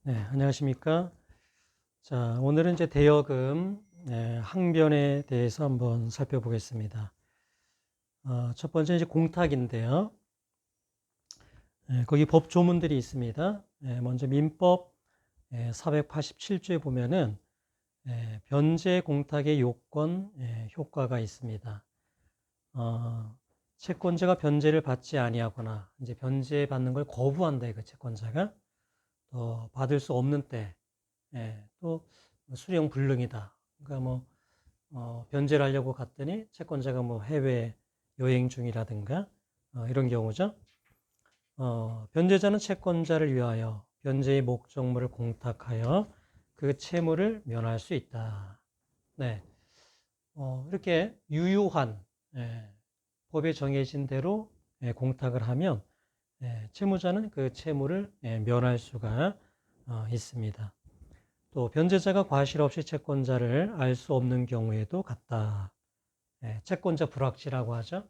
네, 안녕하십니까. 자, 오늘은 이제 대여금 항변에 대해서 한번 살펴보겠습니다. 첫 번째 이제 공탁인데요. 거기 법 조문들이 있습니다. 먼저 민법 487조에 보면은 변제 공탁의 요건, 효과가 있습니다. 채권자가 변제를 받지 아니하거나 이제 변제받는 걸 거부한다, 이거 채권자가 받을 수 없는 때. 또 수령 불능이다. 그러니까 변제를 하려고 갔더니 채권자가 해외 여행 중이라든가 이런 경우죠. 변제자는 채권자를 위하여 변제의 목적물을 공탁하여 그 채무를 면할 수 있다. 네, 이렇게 유효한 법에 정해진 대로 공탁을 하면 채무자는 그 채무를 면할 수가 있습니다. 또 변제자가 과실 없이 채권자를 알 수 없는 경우에도 같다. 채권자 불확실이라고 하죠.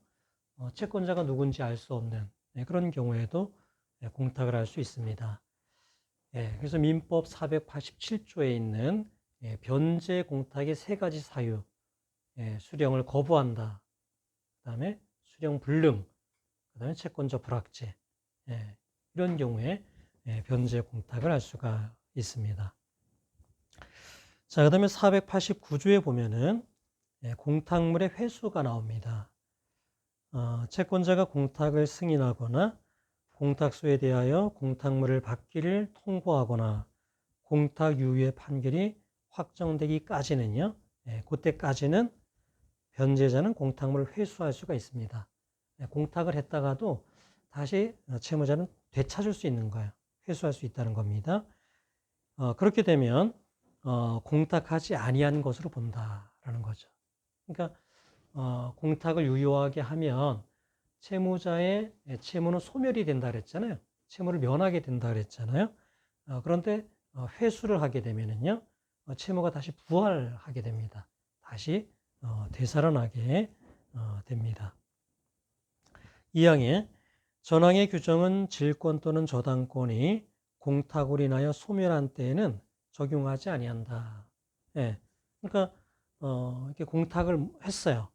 채권자가 누군지 알 수 없는 그런 경우에도 공탁을 할 수 있습니다. 그래서 민법 487조에 있는 변제 공탁의 세 가지 사유, 수령을 거부한다, 그 다음에 수령 불능, 그 다음에 채권자 불확재, 이런 경우에 변제 공탁을 할 수가 있습니다. 자, 그 다음에 489조에 보면은 공탁물의 회수가 나옵니다. 채권자가 공탁을 승인하거나 공탁소에 대하여 공탁물을 받기를 통보하거나 공탁 유예 판결이 확정되기까지는요, 그때까지는 변제자는 공탁물을 회수할 수가 있습니다. 공탁을 했다가도 다시 채무자는 되찾을 수 있는 거예요. 회수할 수 있다는 겁니다. 그렇게 되면 공탁하지 아니한 것으로 본다라는 거죠. 그러니까 공탁을 유효하게 하면 채무자의 채무는 소멸이 된다 그랬잖아요. 채무를 면하게 된다 그랬잖아요. 그런데 회수를 하게 되면은요, 채무가 다시 부활하게 됩니다. 다시 되살아나게 됩니다. 2항에 전항의 규정은 질권 또는 저당권이 공탁으로 인하여 소멸한 때에는 적용하지 아니한다. 그러니까 이렇게 공탁을 했어요.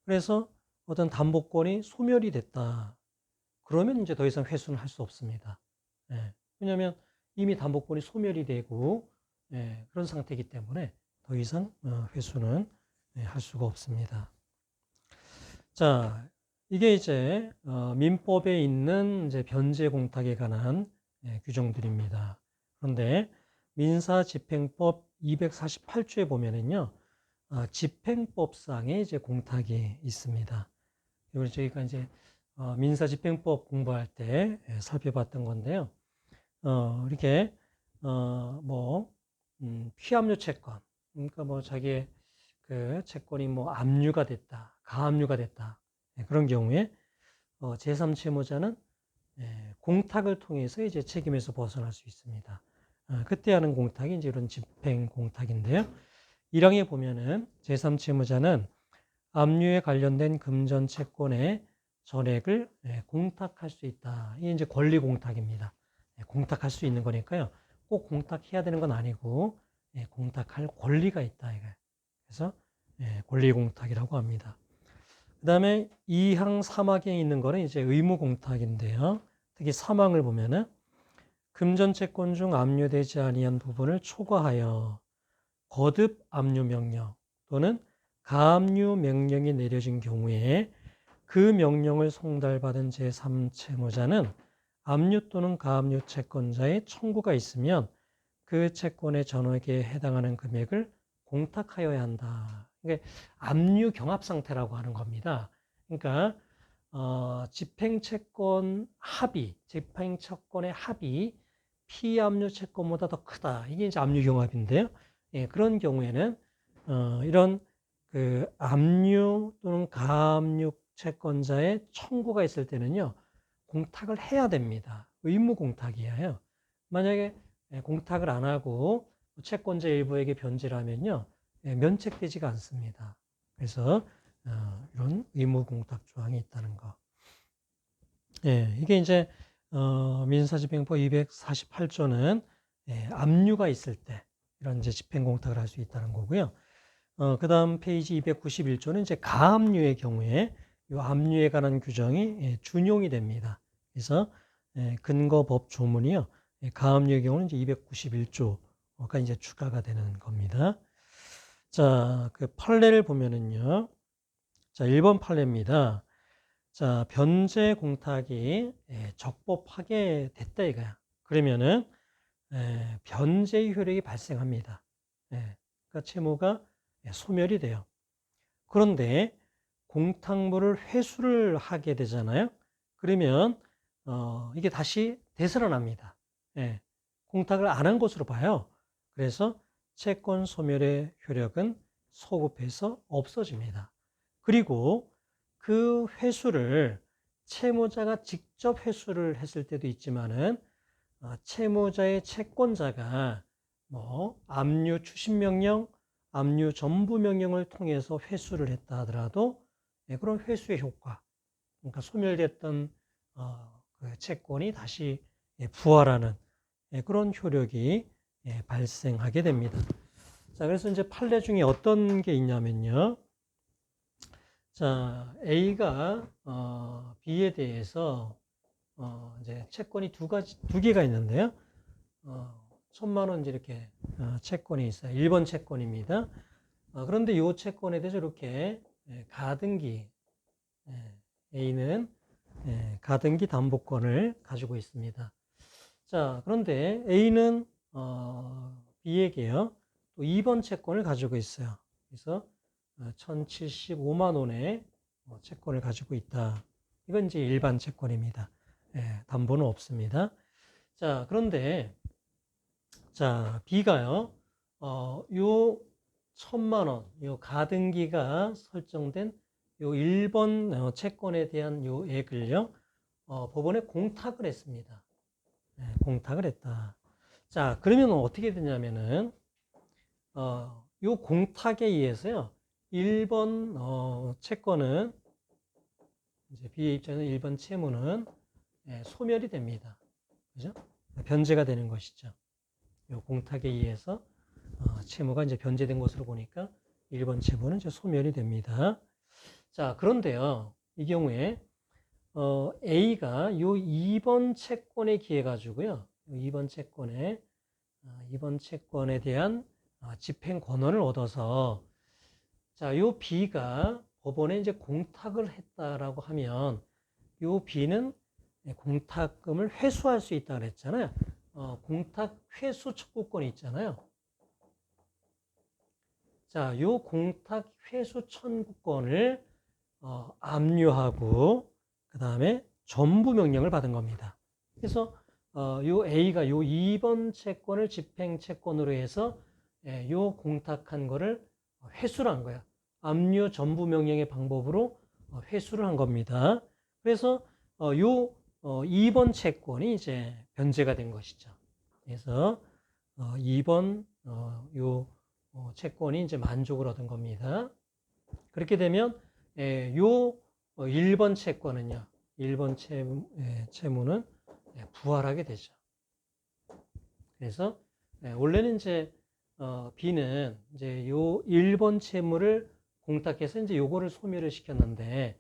그래서 어떤 담보권이 소멸이 됐다. 그러면 이제 더 이상 회수는 할 수 없습니다. 왜냐하면 이미 담보권이 소멸이 되고 그런 상태이기 때문에 더 이상 회수는 할 수가 없습니다. 자, 이게 이제 민법에 있는 이제 변제 공탁에 관한 규정들입니다. 그런데 민사집행법 248조에 보면은요, 집행법상에 이제 공탁이 있습니다. 이걸 저희가 이제 민사집행법 공부할 때 살펴봤던 건데요. 이렇게 피압류 채권, 그러니까 자기의 그 채권이 압류가 됐다, 가압류가 됐다, 그런 경우에 제3채무자는 공탁을 통해서 이제 책임에서 벗어날 수 있습니다. 그때 하는 공탁이 이제 이런 집행 공탁인데요. 1항에 보면은 제3채무자는 압류에 관련된 금전 채권의 전액을 공탁할 수 있다. 이게 이제 권리 공탁입니다. 공탁할 수 있는 거니까요. 꼭 공탁해야 되는 건 아니고 공탁할 권리가 있다. 이거. 그래서 권리 공탁이라고 합니다. 그 다음에 2항 3항에 있는 거는 이제 의무 공탁인데요. 특히 3항을 보면은 금전 채권 중 압류되지 아니한 부분을 초과하여 거듭 압류 명령 또는 가압류 명령이 내려진 경우에 그 명령을 송달받은 제3채무자는 압류 또는 가압류 채권자의 청구가 있으면 그 채권의 전액에 해당하는 금액을 공탁하여야 한다. 이게 압류 경합 상태라고 하는 겁니다. 그러니까 집행채권 합의, 집행채권의 합의 피압류 채권보다 더 크다. 이게 이제 압류 경합인데요. 그런 경우에는 이런 그 압류 또는 가압류 채권자의 청구가 있을 때는요, 공탁을 해야 됩니다. 의무 공탁이에요. 만약에 공탁을 안 하고 채권자 일부에게 변제를 하면요, 면책되지가 않습니다. 그래서 이런 의무 공탁 조항이 있다는 거. 이게 이제 민사집행법 248조는 압류가 있을 때 이런 이제 집행공탁을 할 수 있다는 거고요. 그 다음 페이지 291조는 이제 가압류의 경우에 이 압류에 관한 규정이 준용이 됩니다. 그래서 근거법 조문이요. 가압류의 경우는 이제 291조가 이제 추가가 되는 겁니다. 자, 그 판례를 보면은요. 자, 1번 판례입니다. 자, 변제 공탁이 적법하게 됐다 이거야. 그러면은 변제의 효력이 발생합니다. 그러니까 채무가 소멸이 돼요. 그런데 공탁물을 회수를 하게 되잖아요. 그러면 이게 다시 되살아납니다. 공탁을 안 한 것으로 봐요. 그래서 채권 소멸의 효력은 소급해서 없어집니다. 그리고 그 회수를 채무자가 직접 회수를 했을 때도 있지만은 채무자의 채권자가 뭐 압류 추심명령, 압류 전부명령을 통해서 회수를 했다 하더라도 그런 회수의 효과, 그러니까 소멸됐던 그 채권이 다시 부활하는 그런 효력이 발생하게 됩니다. 자, 그래서 이제 판례 중에 어떤 게 있냐면요. 자, A가 B에 대해서 이제 채권이 두 개가 있는데요. 1,000만 원 이렇게 채권이 있어요. 1번 채권입니다. 그런데 이 채권에 대해서 이렇게 가등기 A는 가등기 담보권을 가지고 있습니다. 자, 그런데 A는 B에게요. 또 2번 채권을 가지고 있어요. 그래서 1,075만 원의 채권을 가지고 있다. 이건 이제 일반 채권입니다. 담보는 없습니다. 자, 그런데 자, B가요. 요 1,000만 원, 요 가등기가 설정된 요 1번 채권에 대한 요 액을요. 법원에 공탁을 했습니다. 공탁을 했다. 자, 그러면 어떻게 되냐면은 요 공탁에 의해서요. 1번 채권은 이제 B의 입장에서 1번 채무는 소멸이 됩니다. 그죠? 변제가 되는 것이죠. 요 공탁에 의해서 채무가 이제 변제된 것으로 보니까 1번 채무는 이제 소멸이 됩니다. 자, 그런데요. 이 경우에 A가 요 2번 채권에 기해 가지고요. 2번 채권에 대한 집행 권한을 얻어서 자, 요 B가 법원에 이제 공탁을 했다라고 하면 요 B는 공탁금을 회수할 수 있다 그랬잖아요. 공탁 회수 청구권이 있잖아요. 자, 요 공탁 회수 청구권을 압류하고 그 다음에 전부 명령을 받은 겁니다. 그래서 요 A가 요 2번 채권을 집행 채권으로 해서 요 공탁한 거를 회수를 한 거야. 압류 전부 명령의 방법으로 회수를 한 겁니다. 그래서 요 2번 채권이 이제 변제가 된 것이죠. 그래서 2번 요 채권이 이제 만족을 얻은 겁니다. 그렇게 되면 요 1번 채권은요. 1번 채무는 부활하게 되죠. 그래서 원래는 이제 B는 이제 요 1번 채무를 공탁해서 이제 요거를 소멸을 시켰는데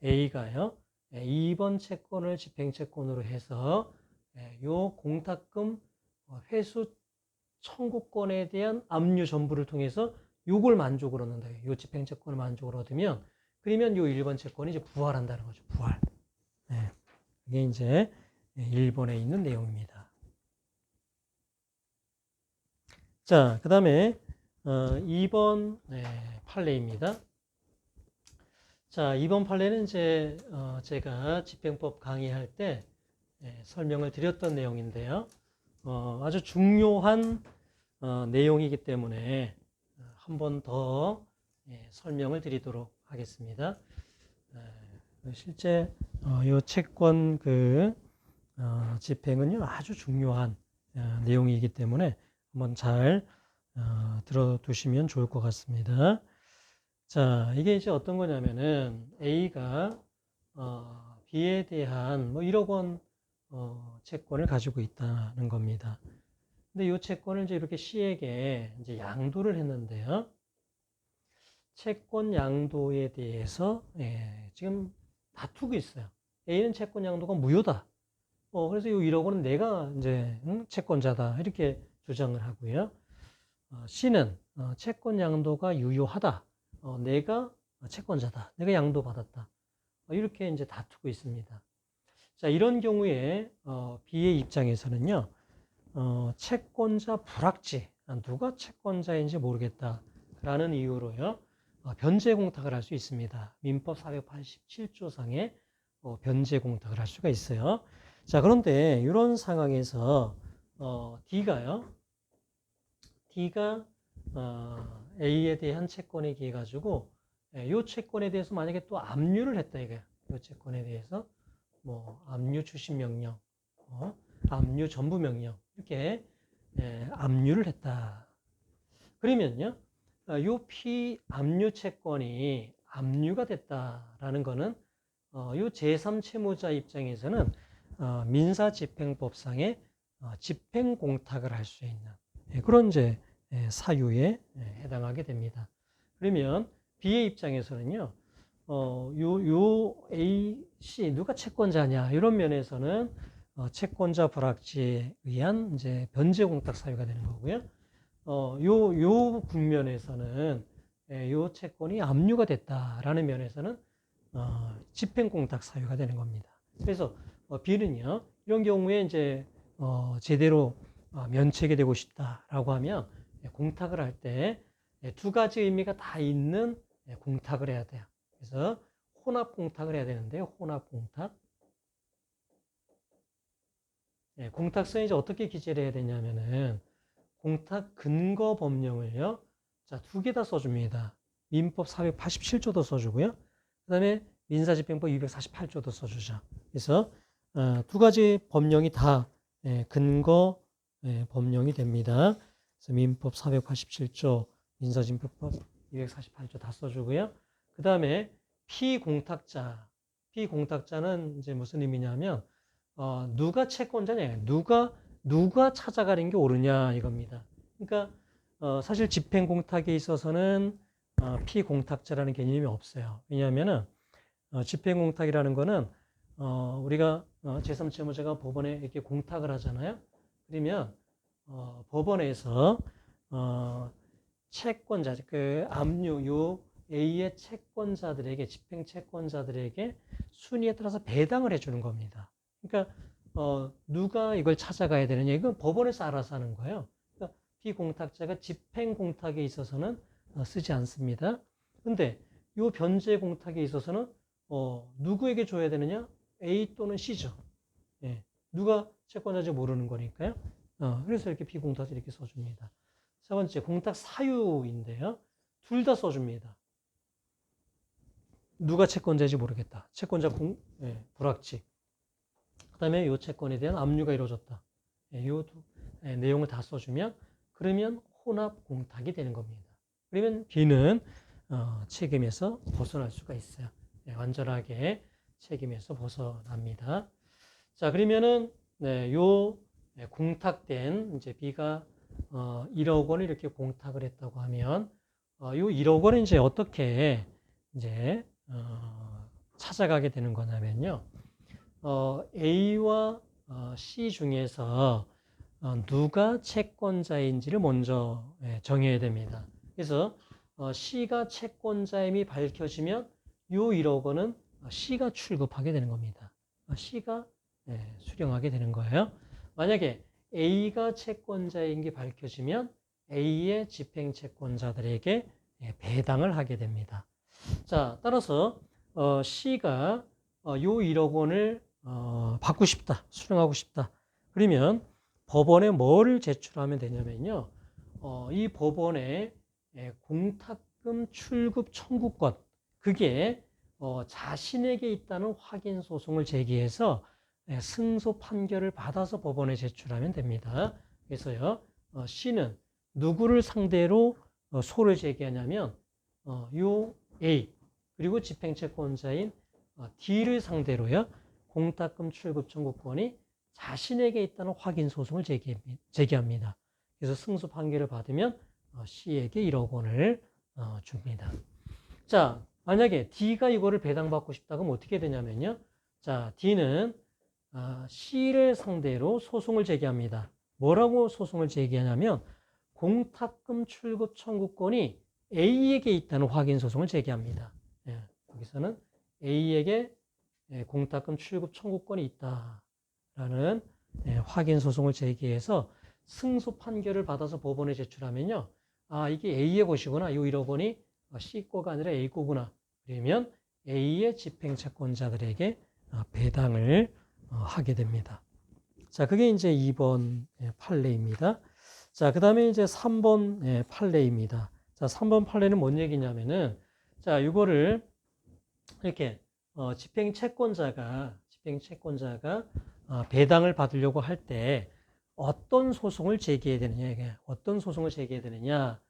A가요. 2번 채권을 집행채권으로 해서 요 공탁금 회수 청구권에 대한 압류 전부를 통해서 요걸 만족을 얻는다. 요 집행채권을 만족을 얻으면 그러면 요 1번 채권이 이제 부활한다는 거죠. 부활. 이게 이제 1번에 있는 내용입니다. 자, 그 다음에 2번 판례입니다. 자, 2번 판례는 이제 제가 집행법 강의할 때 설명을 드렸던 내용인데요. 아주 중요한 내용이기 때문에 한 번 더 설명을 드리도록 하겠습니다. 실제 이 채권 그 집행은요 아주 중요한 내용이기 때문에 한번 잘 들어두시면 좋을 것 같습니다. 자, 이게 이제 어떤 거냐면은 A가 B에 대한 뭐 1억 원 채권을 가지고 있다는 겁니다. 근데 이 채권을 이제 이렇게 C에게 이제 양도를 했는데요. 채권 양도에 대해서 지금 다투고 있어요. A는 채권 양도가 무효다. 그래서 이 1억 원은 내가 이제 채권자다 이렇게 주장을 하고요. C는 채권 양도가 유효하다. 내가 채권자다. 내가 양도받았다. 이렇게 이제 다투고 있습니다. 자, 이런 경우에 B의 입장에서는요. 채권자 불확지, 누가 채권자인지 모르겠다라는 이유로요. 변제 공탁을 할 수 있습니다. 민법 487조상에 변제 공탁을 할 수가 있어요. 자, 그런데 이런 상황에서 D가 A에 대한 채권에 기해 가지고 이 채권에 대해서 만약에 또 압류를 했다 이거야. 이 채권에 대해서 뭐 압류 추심 명령, 압류 전부 명령 이렇게 압류를 했다. 그러면요, 요 피압류 채권이 압류가 됐다라는 거는 요 제3채무자 입장에서는 민사집행법상의 집행공탁을 할 수 있는 그런 이제 사유에 해당하게 됩니다. 그러면 B의 입장에서는요, 요 A, C 누가 채권자냐 이런 면에서는 채권자 불확지에 의한 이제 변제공탁 사유가 되는 거고요. 요 국면에서는 요 채권이 압류가 됐다라는 면에서는 집행공탁 사유가 되는 겁니다. 그래서 B는요, 이런 경우에 이제 제대로 면책이 되고 싶다라고 하면 공탁을 할 때 두 가지 의미가 다 있는 공탁을 해야 돼요. 그래서 혼합 공탁을 해야 되는데요. 혼합 공탁. 공탁서에 이제 어떻게 기재를 해야 되냐면은 공탁 근거 법령을요. 자, 두 개 다 써줍니다. 민법 487조도 써주고요. 그 다음에 민사집행법 248조도 써주죠. 그래서 두 가지 법령이 다 근거 법령이 됩니다. 그래서 민법 487조, 민사집행법 248조 다 써주고요. 그 다음에 피공탁자는 이제 무슨 의미냐면 누가 채권자냐, 누가 찾아가는 게 옳으냐 이겁니다. 그러니까 사실 집행공탁에 있어서는 피공탁자라는 개념이 없어요. 왜냐하면은 집행공탁이라는 거는 우리가 제3채무자가 법원에 이렇게 공탁을 하잖아요. 그러면 법원에서 채권자, 그 압류 요 A의 채권자들에게 집행채권자들에게 순위에 따라서 배당을 해주는 겁니다. 그러니까 누가 이걸 찾아가야 되느냐 이건 법원에서 알아서 하는 거예요. 그러니까 피공탁자가 집행공탁에 있어서는 쓰지 않습니다. 근데 이 변제공탁에 있어서는 누구에게 줘야 되느냐? A 또는 C죠. 예. 누가 채권자인지 모르는 거니까요. 그래서 이렇게 피공탁자 이렇게 써줍니다. 세 번째 공탁 사유인데요. 둘 다 써줍니다. 누가 채권자인지 모르겠다. 채권자 불확지. 그 다음에 이 채권에 대한 압류가 이루어졌다. 이 내용을 다 써주면 그러면 혼합 공탁이 되는 겁니다. 그러면 B는 책임에서 벗어날 수가 있어요. 완전하게 책임에서 벗어납니다. 자, 그러면은 요 공탁된 이제 B가 1억 원을 이렇게 공탁을 했다고 하면 요 1억 원은 이제 어떻게 이제 찾아가게 되는 거냐면요. A와 C 중에서 누가 채권자인지를 먼저 정해야 됩니다. 그래서 C가 채권자임이 밝혀지면 요 1억 원은 C가 출급하게 되는 겁니다. C가 수령하게 되는 거예요. 만약에 A가 채권자인 게 밝혀지면 A의 집행채권자들에게 배당을 하게 됩니다. 자, 따라서 C가 요 1억 원을 받고 싶다, 수령하고 싶다. 그러면 법원에 뭐를 제출하면 되냐면요. 이 법원에 공탁금 출급 청구권, 그게 자신에게 있다는 확인 소송을 제기해서 승소 판결을 받아서 법원에 제출하면 됩니다. 그래서요, C는 누구를 상대로 소를 제기하냐면 요 A 그리고 집행채권자인 D를 상대로요 공탁금 출급 청구권이 자신에게 있다는 확인 소송을 제기합니다. 그래서 승소 판결을 받으면 C에게 1억 원을 줍니다. 자, 만약에 D가 이거를 배당받고 싶다 그러면 어떻게 되냐면요. 자, D는 C를 상대로 소송을 제기합니다. 뭐라고 소송을 제기하냐면 공탁금 출급 청구권이 A에게 있다는 확인 소송을 제기합니다. 예, 여기서는 A에게 공탁금 출급 청구권이 있다라는 확인 소송을 제기해서 승소 판결을 받아서 법원에 제출하면요. 이게 A의 것이구나. 이 1억 원이 C 거가 아니라 A 거구나. 그러면 A의 집행채권자들에게 배당을 하게 됩니다. 자, 그게 이제 2번 판례입니다. 자, 그 다음에 이제 3번 판례입니다. 자, 3번 판례는 뭔 얘기냐면은, 자, 이거를 이렇게 집행채권자가 배당을 받으려고 할 때 어떤 소송을 제기해야 되느냐, 이게 어떤 소송을 제기해야 되느냐.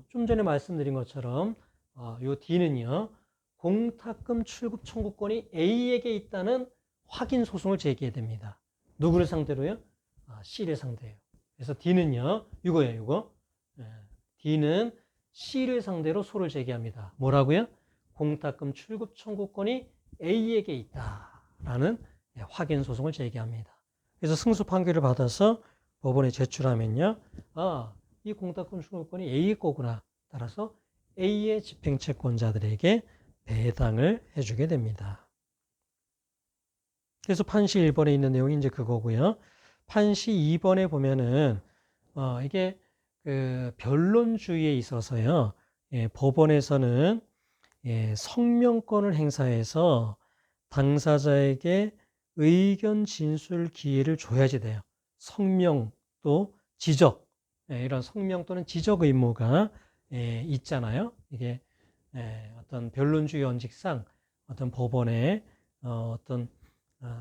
좀 전에 말씀드린 것처럼 요 D는요, 공탁금 출급 청구권이 A에게 있다는 확인 소송을 제기해야 됩니다. 누구를 상대로요? C를 상대예요. 그래서 D는요, 이거예요, 이거. D는 C를 상대로 소를 제기합니다. 뭐라고요? 공탁금 출급 청구권이 A에게 있다라는 확인 소송을 제기합니다. 그래서 승소 판결을 받아서 법원에 제출하면요, 이 공탁금 출급권이 A의 거구나. 따라서 A의 집행채권자들에게 배당을 해주게 됩니다. 그래서 판시 1번에 있는 내용이 이제 그거고요. 판시 2번에 보면은 이게 그 변론주의에 있어서요, 법원에서는 성명권을 행사해서 당사자에게 의견 진술 기회를 줘야지 돼요. 성명 또 지적, 이런 성명 또는 지적 의무가 있잖아요. 이게 어떤 변론주의 원칙상 어떤 법원에 어떤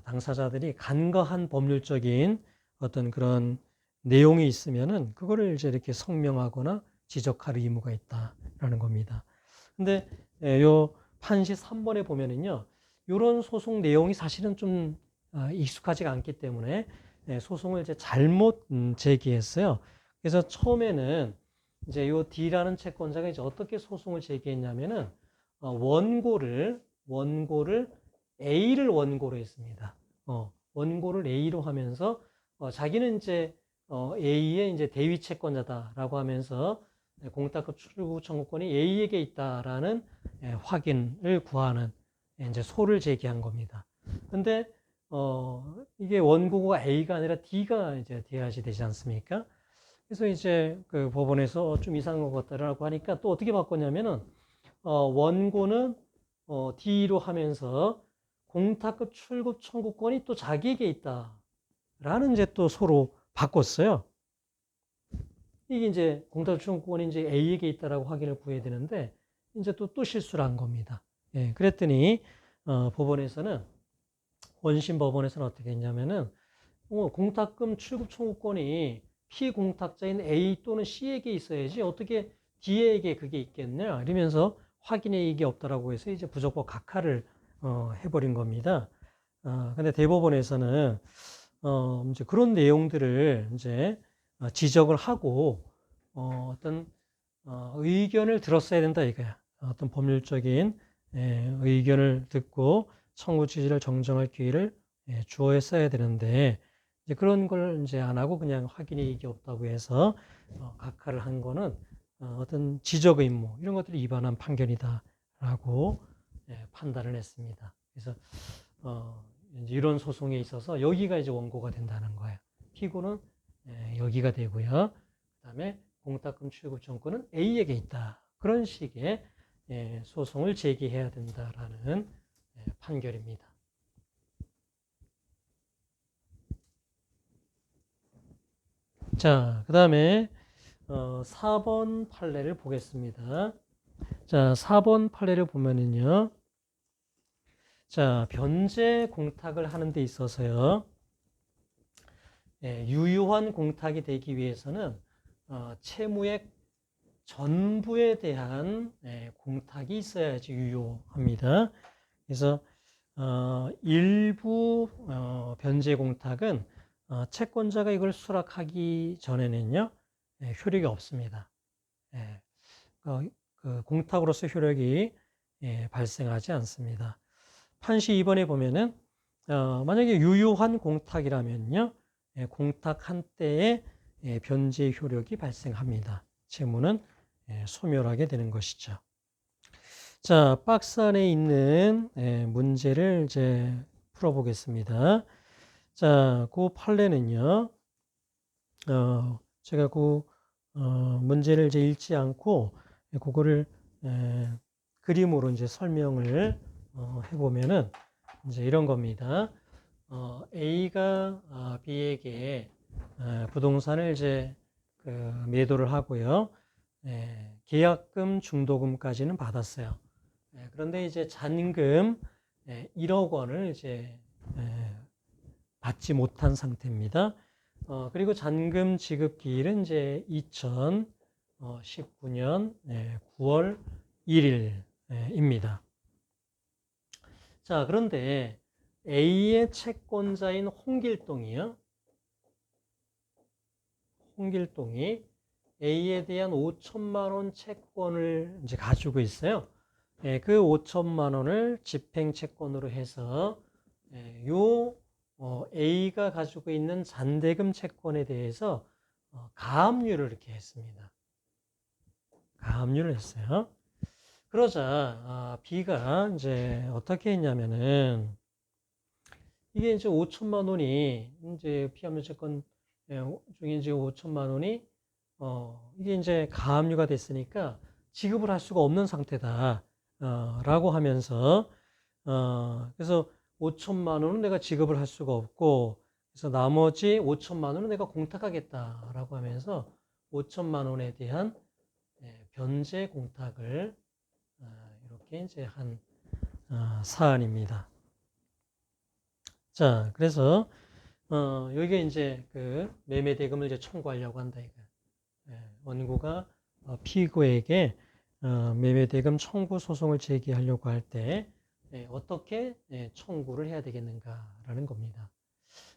당사자들이 간과한 법률적인 어떤 그런 내용이 있으면은 그거를 이제 이렇게 성명하거나 지적할 의무가 있다라는 겁니다. 근데 요 판시 3번에 보면은요, 이런 소송 내용이 사실은 좀 익숙하지가 않기 때문에 소송을 이제 잘못 제기했어요. 그래서 처음에는 이제 요 D라는 채권자가 이제 어떻게 소송을 제기했냐면은 원고를 A를 원고로 했습니다. 원고를 A로 하면서 자기는 이제 A의 이제 대위 채권자다라고 하면서 공탁금 출구 청구권이 A에게 있다라는 확인을 구하는 이제 소를 제기한 겁니다. 근데 이게 원고가 A가 아니라 D가 이제 돼야지 되지 않습니까? 그래서 이제 그 법원에서 좀 이상한 것 같다라고 하니까 또 어떻게 바꿨냐면은 원고는 D로 하면서 공탁금 출급 청구권이 또 자기에게 있다라는 이제 또 소로 바꿨어요. 이게 이제 공탁금 청구권이 이제 A에게 있다라고 확인을 구해야 되는데 이제 또 실수를 한 겁니다. 그랬더니 법원에서는 원심 법원에서는 어떻게 했냐면은 공탁금 출급 청구권이 피공탁자인 A 또는 C에게 있어야지 어떻게 D에게 그게 있겠냐 이러면서 확인의 이익이 없다라고 해서 이제 부적법 각하를 해버린 겁니다. 근데 대법원에서는 이제 그런 내용들을 이제 지적을 하고 어떤 의견을 들었어야 된다 이거야. 어떤 법률적인 의견을 듣고 청구 취지를 정정할 기회를 주어야 되는데 이제 그런 걸 이제 안 하고 그냥 확인의 이익이 없다고 해서 각하를 한 거는 어떤 지적 의무 이런 것들을 위반한 판결이다라고 판단을 했습니다. 그래서 이제 이런 소송에 있어서 여기가 이제 원고가 된다는 거예요. 피고는 여기가 되고요. 그다음에 공탁금 출급 청구권은 A에게 있다. 그런 식의 소송을 제기해야 된다라는 판결입니다. 자, 그 다음에 4번 판례를 보겠습니다. 자, 4번 판례를 보면은요. 자, 변제 공탁을 하는 데 있어서요. 유효한 공탁이 되기 위해서는 채무액 전부에 대한 공탁이 있어야지 유효합니다. 그래서 일부 변제 공탁은 채권자가 이걸 수락하기 전에는요, 효력이 없습니다. 그 공탁으로서 효력이 발생하지 않습니다. 판시 2번에 보면은 만약에 유효한 공탁이라면요, 공탁한 때에 변제 효력이 발생합니다. 채무는 소멸하게 되는 것이죠. 자, 박스 안에 있는 문제를 이제 풀어보겠습니다. 자, 그 판례는요, 제가 그 문제를 이제 읽지 않고 그거를 그림으로 이제 설명을 해보면은 이제 이런 겁니다. A가 B에게 부동산을 이제 그 매도를 하고요. 계약금, 중도금까지는 받았어요. 그런데 이제 잔금 1억 원을 이제 받지 못한 상태입니다. 그리고 잔금 지급 기일은 이제 2019년 9월 1일입니다. 자, 그런데 A의 채권자인 홍길동이요. 홍길동이 A에 대한 5천만 원 채권을 이제 가지고 있어요. 그 5천만 원을 집행 채권으로 해서 A가 가지고 있는 잔대금 채권에 대해서 가압류를 이렇게 했습니다. 가압류를 했어요. 그러자 B가 이제 어떻게 했냐면은 이게 이제 5천만 원이 이제 피압류 채권 중에 이제 5천만 원이 이게 이제 가압류가 됐으니까 지급을 할 수가 없는 상태다 라고 하면서 그래서 5천만 원은 내가 지급을 할 수가 없고 그래서 나머지 5천만 원은 내가 공탁하겠다라고 하면서 5천만 원에 대한 변제 공탁을 이렇게 이제 한 사안입니다. 자, 그래서 여기에 이제 그 매매 대금을 이제 청구하려고 한다 이거. 원고가 피고에게 매매 대금 청구 소송을 제기하려고 할 때 어떻게 청구를 해야 되겠는가라는 겁니다.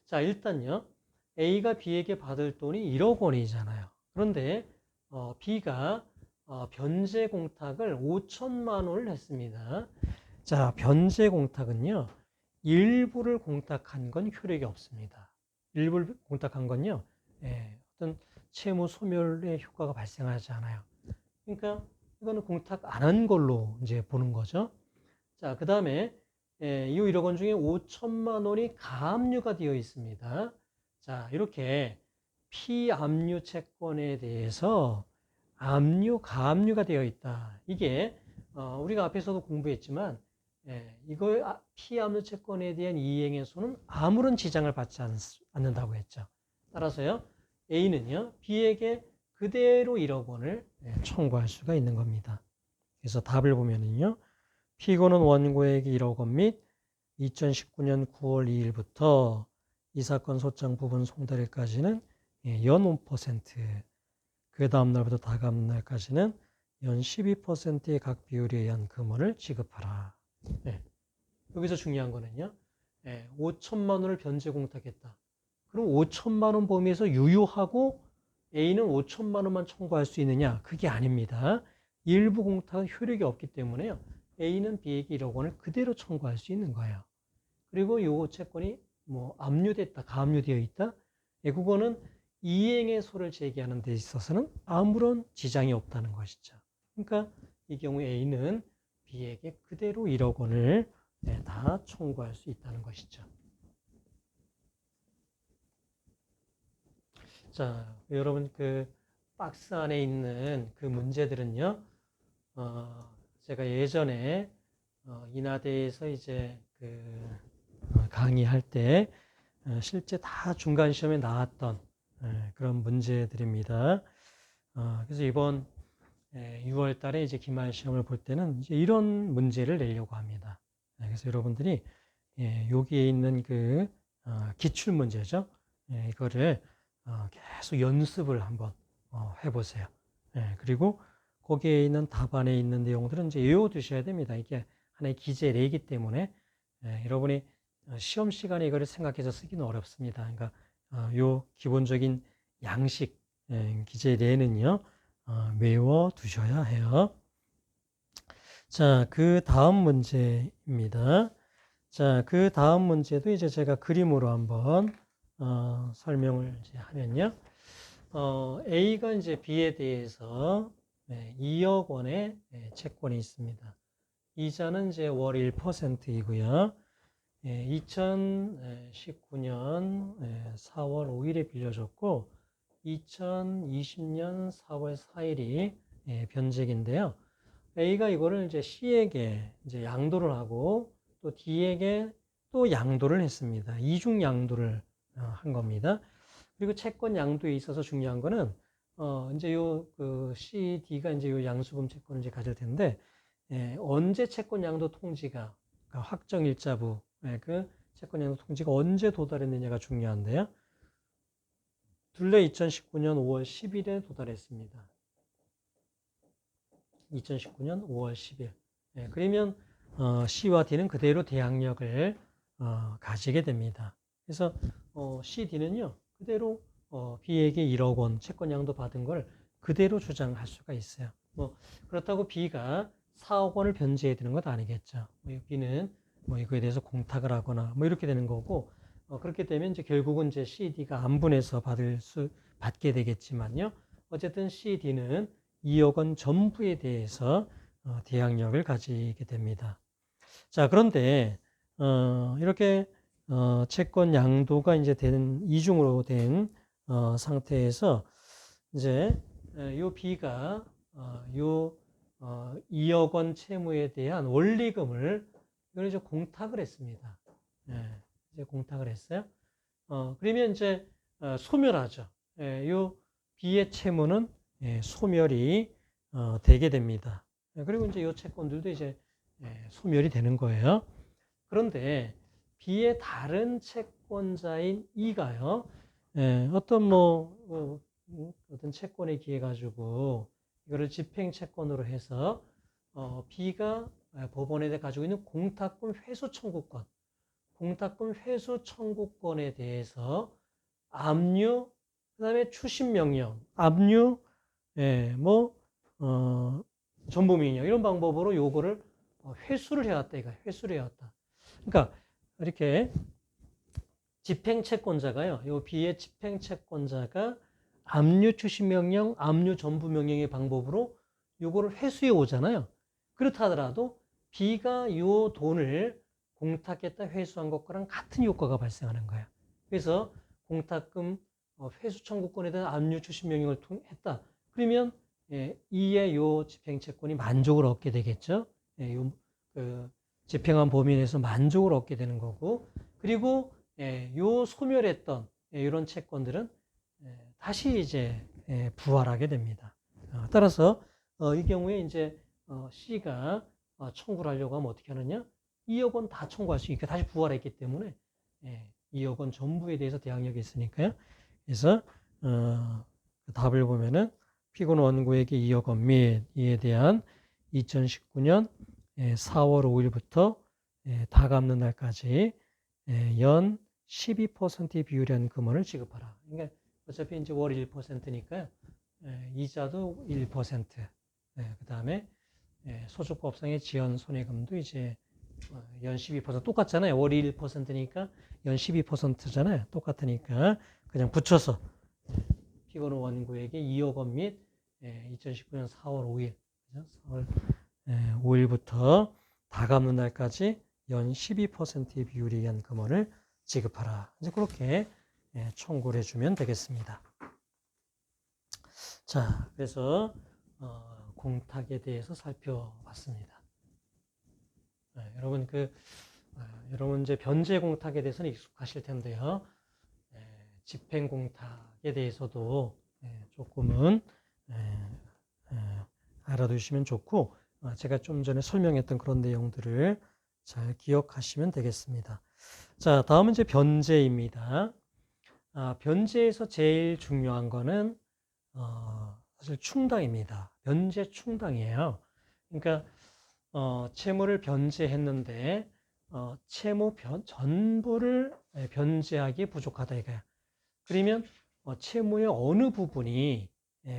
자, 일단요. A가 B에게 받을 돈이 1억 원이잖아요. 그런데 B가 변제 공탁을 5천만 원을 했습니다. 자, 변제 공탁은요. 일부를 공탁한 건 효력이 없습니다. 일부를 공탁한 건요. 어떤 채무 소멸의 효과가 발생하지 않아요. 그러니까 이거는 공탁 안 한 걸로 이제 보는 거죠. 자, 그 다음에 이 1억 원 중에 5천만 원이 가압류가 되어 있습니다. 자, 이렇게 피압류 채권에 대해서 압류, 가압류가 되어 있다. 이게 우리가 앞에서도 공부했지만 이거 피압류 채권에 대한 이행에서는 아무런 지장을 받지 않는다고 했죠. 따라서요, A는요, B에게 그대로 1억 원을 청구할 수가 있는 겁니다. 그래서 답을 보면은요, 피고는 원고에게 1억 원 및 2019년 9월 2일부터 이 사건 소장 부분 송달일까지는 연 5%, 그 다음 날부터 다음 날까지는 연 12%의 각 비율에 의한 금원을 지급하라. 여기서 중요한 거는요, 5천만 원을 변제 공탁했다. 그럼 5천만 원 범위에서 유효하고 A는 5천만 원만 청구할 수 있느냐? 그게 아닙니다. 일부 공탁은 효력이 없기 때문에요. A는 B에게 1억 원을 그대로 청구할 수 있는 거예요. 그리고 이 채권이 뭐 압류됐다, 가압류되어 있다. 그거는 이행의 소를 제기하는 데 있어서는 아무런 지장이 없다는 것이죠. 그러니까 이 경우 A는 B에게 그대로 1억 원을 다 청구할 수 있다는 것이죠. 자, 여러분 그 박스 안에 있는 그 문제들은요, 제가 예전에 인하대에서 이제 그 강의할 때 실제 다 중간 시험에 나왔던 그런 문제들입니다. 그래서 이번 6월 달에 이제 기말 시험을 볼 때는 이제 이런 문제를 내려고 합니다. 그래서 여러분들이 여기에 있는 그 기출 문제죠. 이거를 계속 연습을 한번 해보세요. 그리고 거기에 있는 답안에 있는 내용들은 이제 외워두셔야 됩니다. 이게 하나의 기재례이기 때문에 여러분이 시험 시간에 이거를 생각해서 쓰기는 어렵습니다. 그러니까 요 기본적인 양식 기재 내는요 외워 두셔야 해요. 자, 그 다음 문제입니다. 자, 그 다음 문제도 이제 제가 그림으로 한번 설명을 이제 하면요. A가 이제 B에 대해서 2억 원의 채권이 있습니다. 이자는 이제 월 1%이고요. 2019년 4월 5일에 빌려줬고 2020년 4월 4일이 변제기인데요. A가 이거를 이제 C에게 이제 양도를 하고 또 D에게 또 양도를 했습니다. 이중 양도를 한 겁니다. 그리고 채권 양도에 있어서 중요한 거는 이제 요 그 C, D가 이제 요 양수금 채권을 이제 가질 텐데 언제 채권 양도 통지가 그러니까 확정 일자부 그 채권 양도 통지가 언제 도달했느냐가 중요한데요. 둘레 2019년 5월 10일에 도달했습니다. 2019년 5월 10일. 그러면 C와 D는 그대로 대항력을 가지게 됩니다. 그래서 C, D는요 그대로 B에게 1억 원 채권 양도 받은 걸 그대로 주장할 수가 있어요. 뭐 그렇다고 B가 4억 원을 변제해야 되는 건 아니겠죠. B는 뭐 이거에 대해서 공탁을 하거나 뭐 이렇게 되는 거고 그렇게 되면 이제 결국은 이제 C, D가 안분해서 받게 되겠지만요. 어쨌든 C, D는 2억 원 전부에 대해서 대항력을 가지게 됩니다. 자, 그런데 이렇게 채권 양도가 이제 되는 이중으로 된 상태에서 이제 요 B가 요 2억 원 채무에 대한 원리금을 이걸 이제 공탁을 했습니다. 이제 공탁을 했어요. 그러면 이제 소멸하죠. 요 B의 채무는 소멸이 되게 됩니다. 그리고 이제 요 채권들도 이제 소멸이 되는 거예요. 그런데 B의 다른 채권자인 E가요, 어떤 어떤 채권에 기해 가지고 이거를 집행 채권으로 해서 B가 법원에 가지고 있는 공탁금 회수 청구권, 공탁금 회수 청구권에 대해서 압류, 그다음에 추심 명령, 압류, 전부명령 이런 방법으로 요거를 회수를 해왔다 이거 회수를 해왔다. 그러니까 이렇게 집행채권자가요, 요 B의 집행채권자가 압류 추심명령, 압류 전부명령의 방법으로 요거를 회수해 오잖아요. 그렇다 하더라도 B가 요 돈을 공탁했다 회수한 것과랑 같은 효과가 발생하는 거예요. 그래서 공탁금 회수 청구권에 대한 압류 추심명령을 했다. 그러면 E의 요 집행채권이 만족을 얻게 되겠죠. 요 집행한 범위 내에서 만족을 얻게 되는 거고, 그리고 요 소멸했던 이런 채권들은 다시 이제 부활하게 됩니다. 따라서 이 경우에 이제 C가 청구를 하려고 하면 어떻게 하느냐? 2억 원 다 청구할 수 있게 다시 부활했기 때문에 2억 원 전부에 대해서 대항력이 있으니까요. 그래서 답을 보면은 피고는 원고에게 2억 원 및 이에 대한 2019년 4월 5일부터 다 갚는 날까지 연 12%의 비율의 금원을 지급하라. 그러니까 어차피 이제 월 1%니까요. 이자도 1%. 그 다음에 소득법상의 지연 손해금도 이제 연 12% 똑같잖아요. 월이 1%니까 연 12%잖아요. 똑같으니까 그냥 붙여서 피고는 원고에게 2억 원 및 2019년 4월 5일, 4월 5일부터 다 갚는 날까지 연 12%의 비율에 의한 금원을 지급하라. 이제 그렇게 청구를 해주면 되겠습니다. 자, 그래서 공탁에 대해서 살펴봤습니다. 여러분 여러분 이제 변제 공탁에 대해서는 익숙하실 텐데요. 집행 공탁에 대해서도 조금은 알아두시면 좋고, 제가 좀 전에 설명했던 그런 내용들을 잘 기억하시면 되겠습니다. 자, 다음은 이제 변제입니다. 변제에서 제일 중요한 거는 사실 충당입니다. 변제 충당이에요. 그러니까 채무를 변제했는데 채무 전부를 변제하기 부족하다 이거야. 그러면 채무의 어느 부분이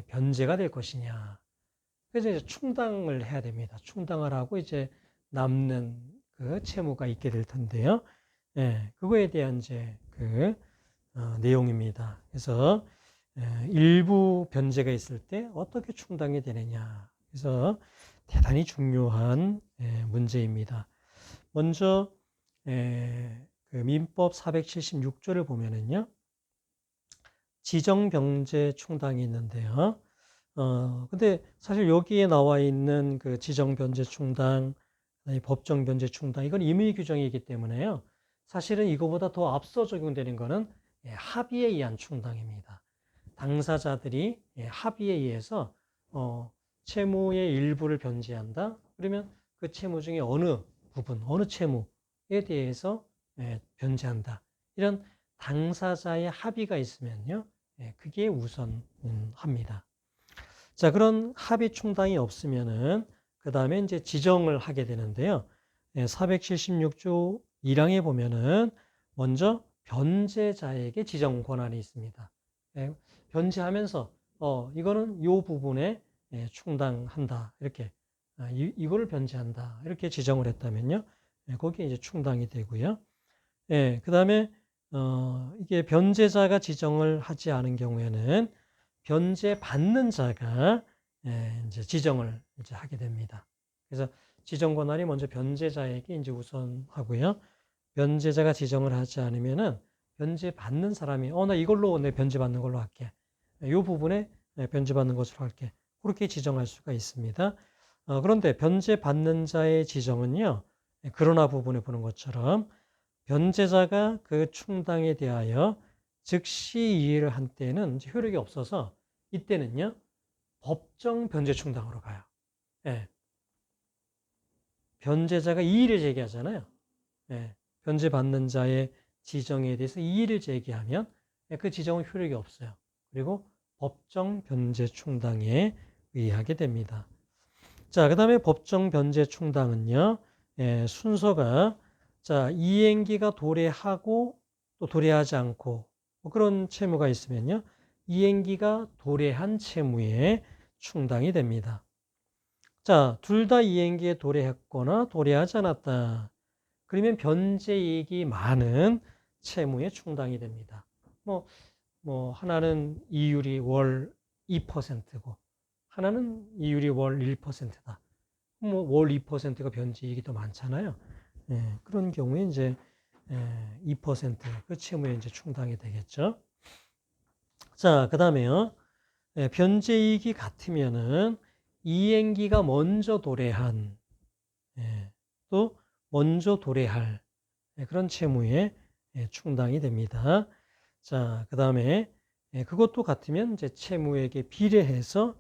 변제가 될 것이냐. 그래서 이제 충당을 해야 됩니다. 충당을 하고 이제 남는 그 채무가 있게 될 텐데요. 그거에 대한 이제 그 내용입니다. 그래서 일부 변제가 있을 때 어떻게 충당이 되느냐. 그래서 대단히 중요한 문제입니다. 먼저 그 민법 476조를 보면은요, 지정병제 충당이 있는데요. 근데 사실 여기에 나와 있는 그 지정변제 충당, 법정변제 충당, 이건 임의 규정이기 때문에요. 사실은 이거보다 더 앞서 적용되는 거는 합의에 의한 충당입니다. 당사자들이 합의에 의해서 채무의 일부를 변제한다. 그러면 그 채무 중에 어느 부분, 어느 채무에 대해서 변제한다. 이런 당사자의 합의가 있으면요, 그게 우선합니다. 자, 그런 합의 충당이 없으면은 그 다음에 이제 지정을 하게 되는데요. 476조 1항에 보면은 먼저 변제자에게 지정 권한이 있습니다. 변제하면서 이거는 이 부분에 충당한다. 이렇게 이거를 변제한다. 이렇게 지정을 했다면요. 거기에 이제 충당이 되고요. 그 다음에 이게 변제자가 지정을 하지 않은 경우에는 변제 받는 자가 이제 지정을 이제 하게 됩니다. 그래서 지정 권한이 먼저 변제자에게 이제 우선하고요. 변제자가 지정을 하지 않으면은 변제 받는 사람이 나 이걸로 내 변제 받는 걸로 할게. 이 부분에 변제 받는 것으로 할게. 그렇게 지정할 수가 있습니다. 그런데 변제 받는 자의 지정은요. 그러나 부분에 보는 것처럼 변제자가 그 충당에 대하여 즉시 이의를 한 때는 이제 효력이 없어서 이때는요, 법정 변제 충당으로 가요. 변제자가 이의를 제기하잖아요. 변제 받는 자의 지정에 대해서 이의를 제기하면 그 지정은 효력이 없어요. 그리고 법정 변제 충당에 의하게 됩니다. 자, 그 다음에 법정 변제 충당은요, 순서가 자, 이행기가 도래하고 또 도래하지 않고 뭐 그런 채무가 있으면요. 이행기가 도래한 채무에 충당이 됩니다. 자, 둘 다 이행기에 도래했거나 도래하지 않았다. 그러면 변제이익이 많은 채무에 충당이 됩니다. 하나는 이율이 월 2%고 하나는 이율이 월 1%다. 월 2%가 변제이익이 더 많잖아요. 그런 경우에 이제 2%그 채무에 이제 충당이 되겠죠. 자, 그 다음에요. 변제이익이 같으면은 이행기가 먼저 도래한 또 먼저 도래할 그런 채무에 충당이 됩니다. 자, 그 다음에 그것도 같으면 이제 채무에게 비례해서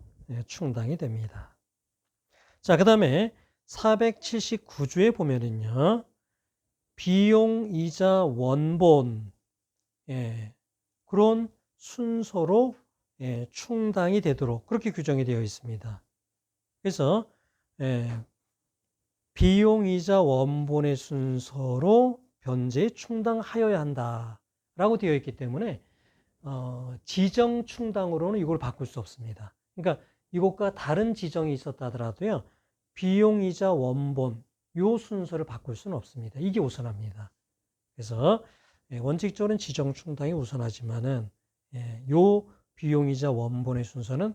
충당이 됩니다. 자, 그 다음에 479조에 보면은요, 비용, 이자, 원본, 그런 순서로 충당이 되도록 그렇게 규정이 되어 있습니다. 그래서 비용, 이자, 원본의 순서로 변제에 충당하여야 한다라고 되어 있기 때문에 지정 충당으로는 이걸 바꿀 수 없습니다. 그러니까 이것과 다른 지정이 있었다 하더라도요. 비용, 이자, 원본 요 순서를 바꿀 수는 없습니다. 이게 우선합니다. 그래서 원칙적으로는 지정 충당이 우선하지만은 요 비용, 이자, 원본의 순서는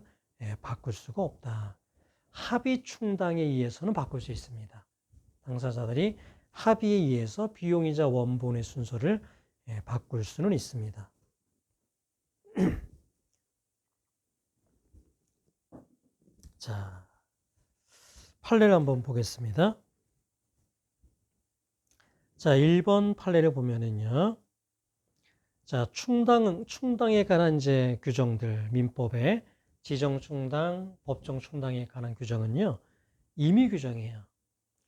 바꿀 수가 없다. 합의 충당에 의해서는 바꿀 수 있습니다. 당사자들이 합의에 의해서 비용, 이자, 원본의 순서를 바꿀 수는 있습니다. 자, 판례를 한번 보겠습니다. 자, 1번 판례를 보면은요. 자, 충당에 관한 이제 규정들, 민법의 지정충당, 법정충당에 관한 규정은요, 임의 규정이에요.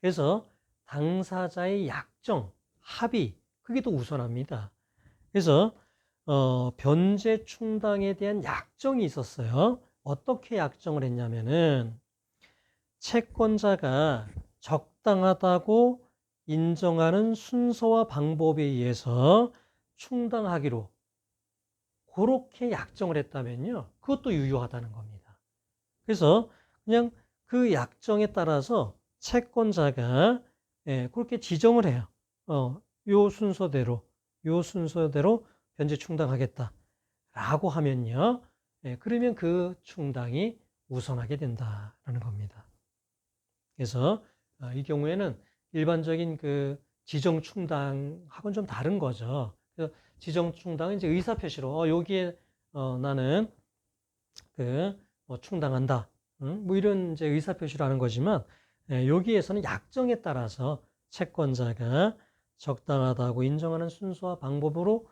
그래서 당사자의 약정, 합의, 그게 더 우선합니다. 그래서 변제 충당에 대한 약정이 있었어요. 어떻게 약정을 했냐면은 채권자가 적당하다고 인정하는 순서와 방법에 의해서 충당하기로 그렇게 약정을 했다면요. 그것도 유효하다는 겁니다. 그래서 그냥 그 약정에 따라서 채권자가 그렇게 지정을 해요. 요 순서대로 변제 충당하겠다라고 하면요. 그러면 그 충당이 우선하게 된다라는 겁니다. 그래서 이 경우에는 일반적인 그 지정 충당하고는 좀 다른 거죠. 그래서 지정 충당은 이제 의사 표시로 여기에 나는 뭐 충당한다. 뭐 이런 이제 의사 표시를 하는 거지만 여기에서는 약정에 따라서 채권자가 적당하다고 인정하는 순서와 방법으로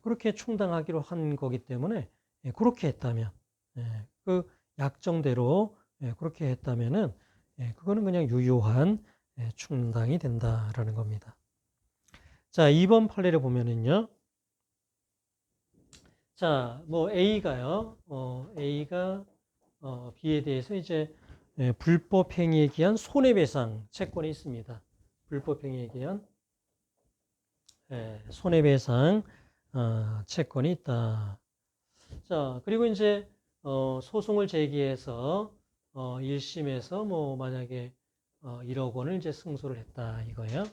그렇게 충당하기로 한 거기 때문에 그렇게 했다면 그 약정대로 그렇게 했다면은 그거는 그냥 유효한 충당이 된다라는 겁니다. 자, 2번 판례를 보면은요. 자, 뭐 A가요. A가 B에 대해서 이제 불법 행위에 기한 손해배상 채권이 있습니다. 불법 행위에 기한 손해배상 채권이 있다. 자, 그리고 이제 소송을 제기해서 1심에서 뭐 만약에 1억 원을 이제 승소를 했다 이거예요.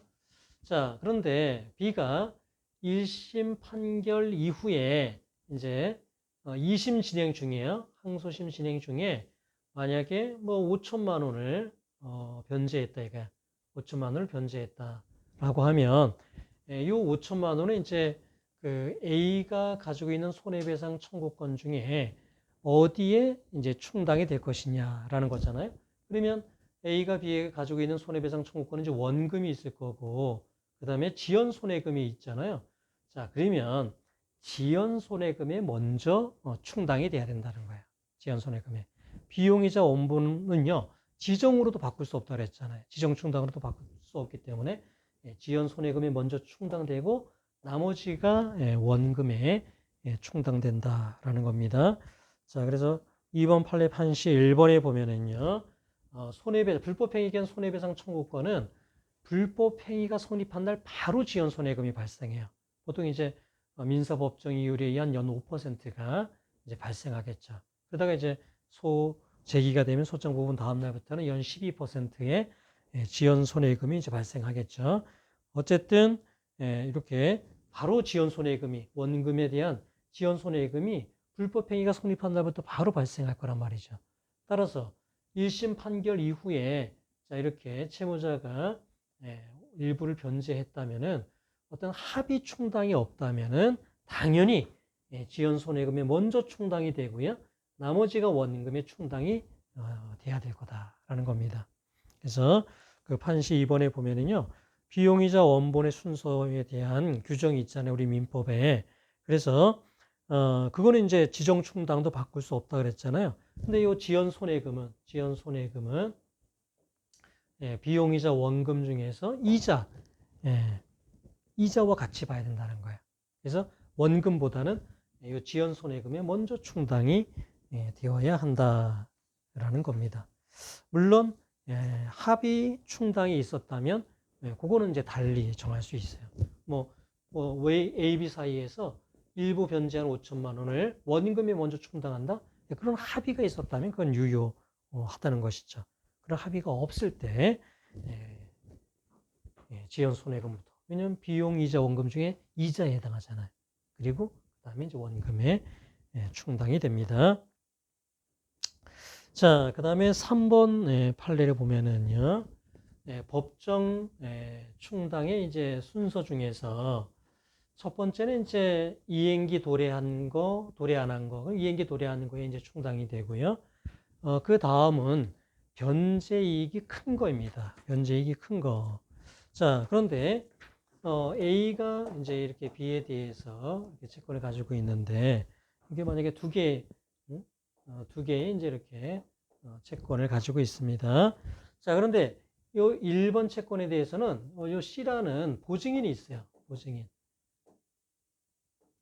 자, 그런데 B가 1심 판결 이후에 이제 2심 진행 중이에요. 항소심 진행 중에 만약에 뭐 5천만 원을 변제했다 이거야. 5천만 원을 변제했다라고 하면 이 5천만 원은 이제 그 A가 가지고 있는 손해배상 청구권 중에 어디에 이제 충당이 될 것이냐라는 거잖아요. 그러면 A가 B에 가지고 있는 손해배상 청구권은 이제 원금이 있을 거고, 그 다음에 지연 손해금이 있잖아요. 자, 그러면 지연 손해금에 먼저 충당이 돼야 된다는 거예요. 지연 손해금에. 비용이자 원본은요, 지정으로도 바꿀 수 없다고 그랬잖아요. 지정 충당으로도 바꿀 수 없기 때문에 지연 손해금이 먼저 충당되고 나머지가 원금에 충당된다라는 겁니다. 자, 그래서 2번 판례 판시 1번에 보면은요, 불법행위에 대한 손해배상 청구권은 불법행위가 성립한 날 바로 지연 손해금이 발생해요. 보통 이제 민사법정 이율에 의한 연 5%가 이제 발생하겠죠. 그러다가 이제 제기가 되면 소장 부분 다음 날부터는 연 12%의 지연 손해금이 이제 발생하겠죠. 어쨌든 이렇게 바로 지연 손해금이 원금에 대한 지연 손해금이 불법행위가 성립한 날부터 바로 발생할 거란 말이죠. 따라서 1심 판결 이후에 자 이렇게 채무자가 일부를 변제했다면은 어떤 합의 충당이 없다면은 당연히 지연 손해금에 먼저 충당이 되고요. 나머지가 원금에 충당이 돼야 될 거다라는 겁니다. 그래서 그 판시 2번에 보면은요. 비용이자 원본의 순서에 대한 규정이 있잖아요. 우리 민법에. 그래서 그거는 이제 지정 충당도 바꿀 수 없다 그랬잖아요. 근데 이 지연 손해금은 비용이자 원금 중에서 이자와 같이 봐야 된다는 거예요. 그래서 원금보다는 이 지연 손해금에 먼저 충당이 되어야 한다라는 겁니다. 물론 합의 충당이 있었다면 그거는 이제 달리 정할 수 있어요. 왜 A, B 사이에서 일부 변제한 5천만 원을 원금에 먼저 충당한다? 그런 합의가 있었다면 그건 유효하다는 것이죠. 그런 합의가 없을 때 지연 손해금부터. 왜냐하면 비용, 이자, 원금 중에 이자에 해당하잖아요. 그리고 그다음에 이제 원금에 충당이 됩니다. 자, 그다음에 3번 판례를 보면은요. 법정 충당의 이제 순서 중에서 첫 번째는 이제 이행기 도래한 거, 도래 안 한 거. 이행기 도래하는 거에 이제 충당이 되고요. 그 다음은 변제이익이 큰 거입니다. 변제이익이 큰 거. 자, 그런데 A가 이제 이렇게 B에 대해서 이렇게 채권을 가지고 있는데 이게 만약에 두 개의 이제 이렇게 채권을 가지고 있습니다. 자, 그런데 요 1번 채권에 대해서는 요 C라는 보증인이 있어요. 보증인.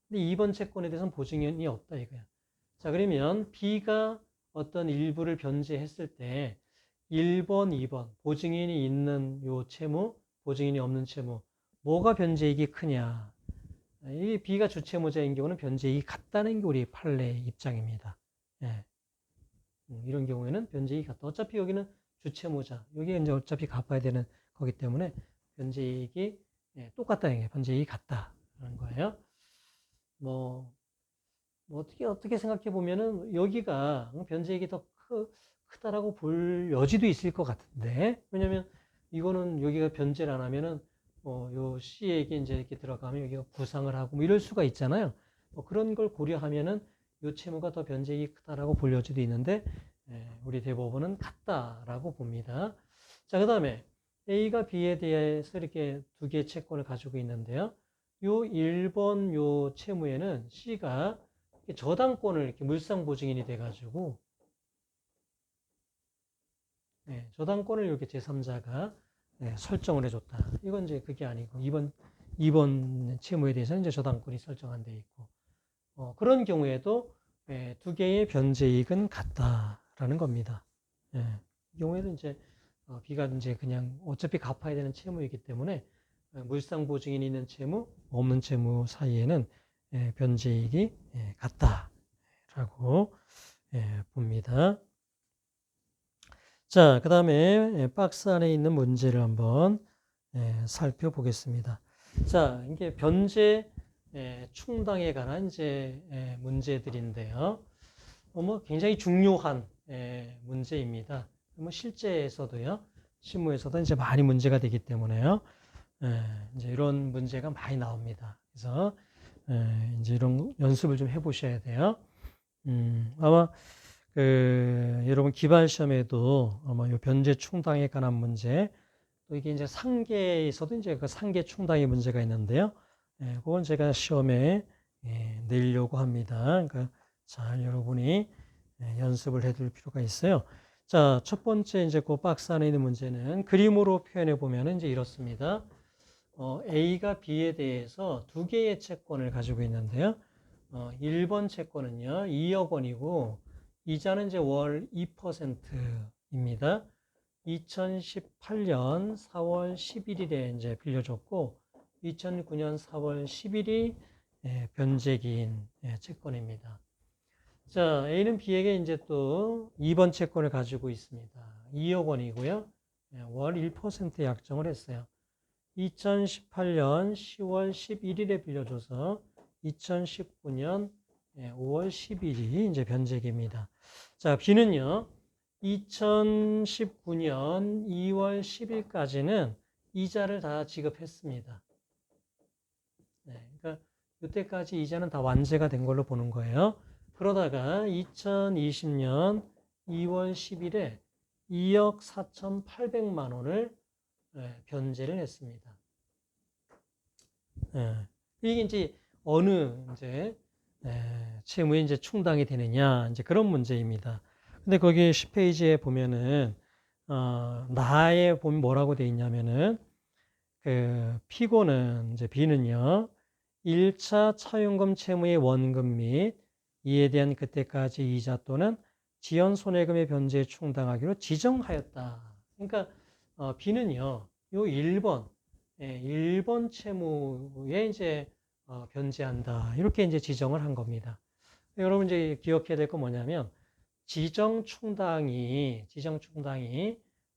근데 2번 채권에 대해서는 보증인이 없다 이거야. 자, 그러면 B가 어떤 일부를 변제했을 때 1번, 2번 보증인이 있는 요 채무, 보증인이 없는 채무 뭐가 변제이익이 크냐? 이 B가 주채무자인 경우는 변제이익이 같다는 게 우리 판례 입장입니다. 예. 이런 경우에는 변제이익이 같다. 어차피 여기는 주채무자, 여기 이제 어차피 갚아야 되는 거기 때문에 변제이익이 똑같다는 게 변제이익이 같다는 거예요. 뭐 어떻게 생각해 보면은 여기가 변제이익이 더 크다라고 볼 여지도 있을 것 같은데, 왜냐면 이거는 여기가 변제를 안 하면은 요 C에게 이제 이렇게 들어가면 여기가 부상을 하고 뭐 이럴 수가 있잖아요. 그런 걸 고려하면은 요 채무가 더 변제이익이 크다라고 볼 여지도 있는데, 우리 대법원은 같다라고 봅니다. 자, 그다음에 A가 B에 대해서 이렇게 두 개의 채권을 가지고 있는데요. 요 1번 요 채무에는 C가 저당권을 이렇게 물상보증인이 돼가지고, 저당권을 이렇게 제3자가 설정을 해줬다. 이건 이제 그게 아니고, 2번 채무에 대해서는 이제 저당권이 설정한 데 있고, 그런 경우에도 두 개의 변제이익은 같다라는 겁니다. 이 경우에는 이제 B가 이제 그냥 어차피 갚아야 되는 채무이기 때문에 물상보증인이 있는 채무, 없는 채무 사이에는 변제이익이 같다라고 봅니다. 자, 그 다음에 박스 안에 있는 문제를 한번 살펴보겠습니다. 자, 이게 변제 충당에 관한 이제 문제들인데요. 뭐 굉장히 중요한 문제입니다. 뭐 실제에서도요, 실무에서도 이제 많이 문제가 되기 때문에요. 이제 이런 문제가 많이 나옵니다. 그래서 이제 이런 연습을 좀 해보셔야 돼요. 아마 여러분 기말 시험에도 아마 이 변제 충당에 관한 문제, 또 이게 이제 상계에서도 이제 그 상계 충당의 문제가 있는데요. 그건 제가 시험에 내려고 합니다. 그러니까 잘 여러분이 연습을 해둘 필요가 있어요. 자, 첫 번째 이제 그 박스 안에 있는 문제는 그림으로 표현해 보면 이제 이렇습니다. A가 B에 대해서 두 개의 채권을 가지고 있는데요. 1번 채권은요, 2억 원이고, 이자는 이제 월 2%입니다. 2018년 4월 11일에 이제 빌려줬고, 2009년 4월 10일이 변제기인 채권입니다. 자, A는 B에게 이제 또 2번 채권을 가지고 있습니다. 2억 원이고요. 월 1% 약정을 했어요. 2018년 10월 11일에 빌려줘서 2019년 5월 10일이 이제 변제기입니다. 자, B는요, 2019년 2월 10일까지는 이자를 다 지급했습니다. 그러니까 이때까지 이자는 다 완제가 된 걸로 보는 거예요. 그러다가 2020년 2월 10일에 2억 4,800만 원을 변제를 했습니다. 이게 이제 어느 이제 채무에 이제 충당이 되느냐, 이제 그런 문제입니다. 근데 거기 10페이지에 보면은 나에 보면 뭐라고 돼 있냐면은 그 피고는 이제 B는요, 1차 차용금 채무의 원금 및 이에 대한 그때까지 이자 또는 지연 손해금의 변제에 충당하기로 지정하였다. 그러니까 B는요, 요 1번 채무에 이제 변제한다. 이렇게 이제 지정을 한 겁니다. 여러분 이제 기억해야 될 거 뭐냐면 지정 충당이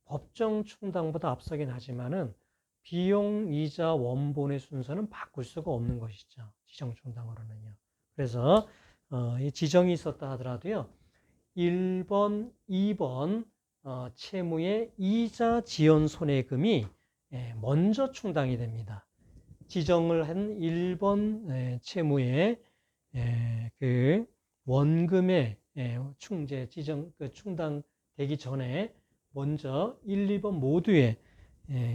법정 충당보다 앞서긴 하지만은 비용, 이자, 원본의 순서는 바꿀 수가 없는 것이죠. 지정 충당으로는요. 그래서 이 지정이 있었다 하더라도요. 1번, 2번 채무의 이자 지연 손해금이 먼저 충당이 됩니다. 지정을 한 1번 채무의 그 원금의 충당되기 전에 먼저 1, 2번 모두의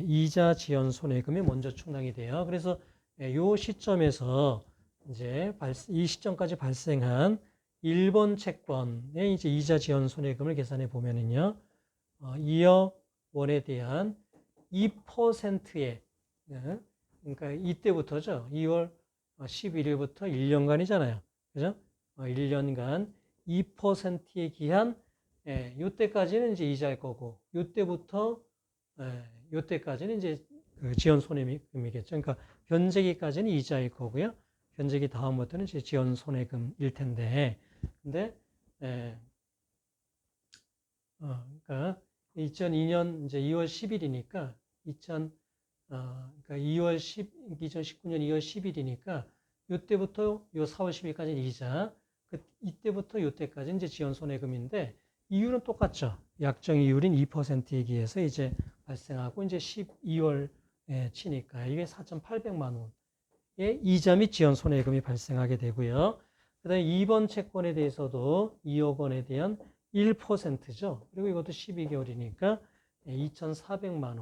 이자 지연 손해금이 먼저 충당이 돼요. 그래서 이 시점에서 이제 이 시점까지 발생한 1번 채권의 이제 이자 지연 손해금을 계산해 보면은요, 2억 원에 대한 2%의 그러니까 이때부터죠. 2월 11일부터 1년간이잖아요. 그죠? 1년간 2%에 기한 요때까지는 이제 이자일 거고, 요때부터 요때까지는 이제 그 지연 손해금이겠죠. 그러니까 변제기까지는 이자일 거고요. 변제기 다음부터는 이제 지연 손해금일 텐데, 근데 그러니까 2002년 이제 2월 10일이니까 그러니까 2019년 2월 10일이니까 이때부터 요 4월 10일까지는 이자, 이때부터 이때까지 이제 지연 손해금인데 이율은 똑같죠. 약정 이율인 2%에 기해서 이제 발생하고 이제 12월에 치니까 이게 4,800만 원의 이자 및 지연 손해금이 발생하게 되고요. 그다음에 2번 채권에 대해서도 2억 원에 대한 1%죠. 그리고 이것도 12개월이니까 2,400만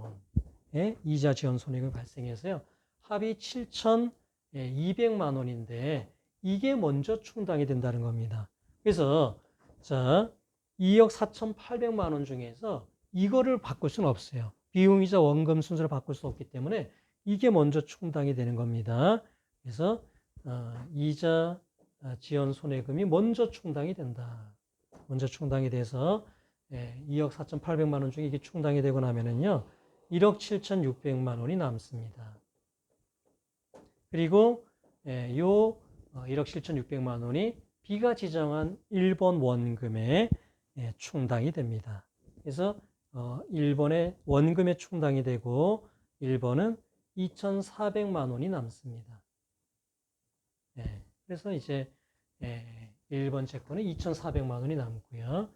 원의 이자 지연 손해금이 발생해서요. 합이 7,200만 원인데 이게 먼저 충당이 된다는 겁니다. 그래서 자 2억 4,800만 원 중에서 이거를 바꿀 수는 없어요. 비용이자 원금 순서를 바꿀 수 없기 때문에 이게 먼저 충당이 되는 겁니다. 그래서 이자 지연 손해금이 먼저 충당이 된다. 먼저 충당이 돼서 2억 4,800만 원 중에 이게 충당이 되고 나면은요 1억 7,600만 원이 남습니다. 그리고 요 1억 7,600만 원이 B가 지정한 1번 원금에 충당이 됩니다. 그래서 1번에 원금에 충당이 되고 1번은 2,400만 원이 남습니다. 그래서 이제 1번 채권은 2,400만 원이 남고요.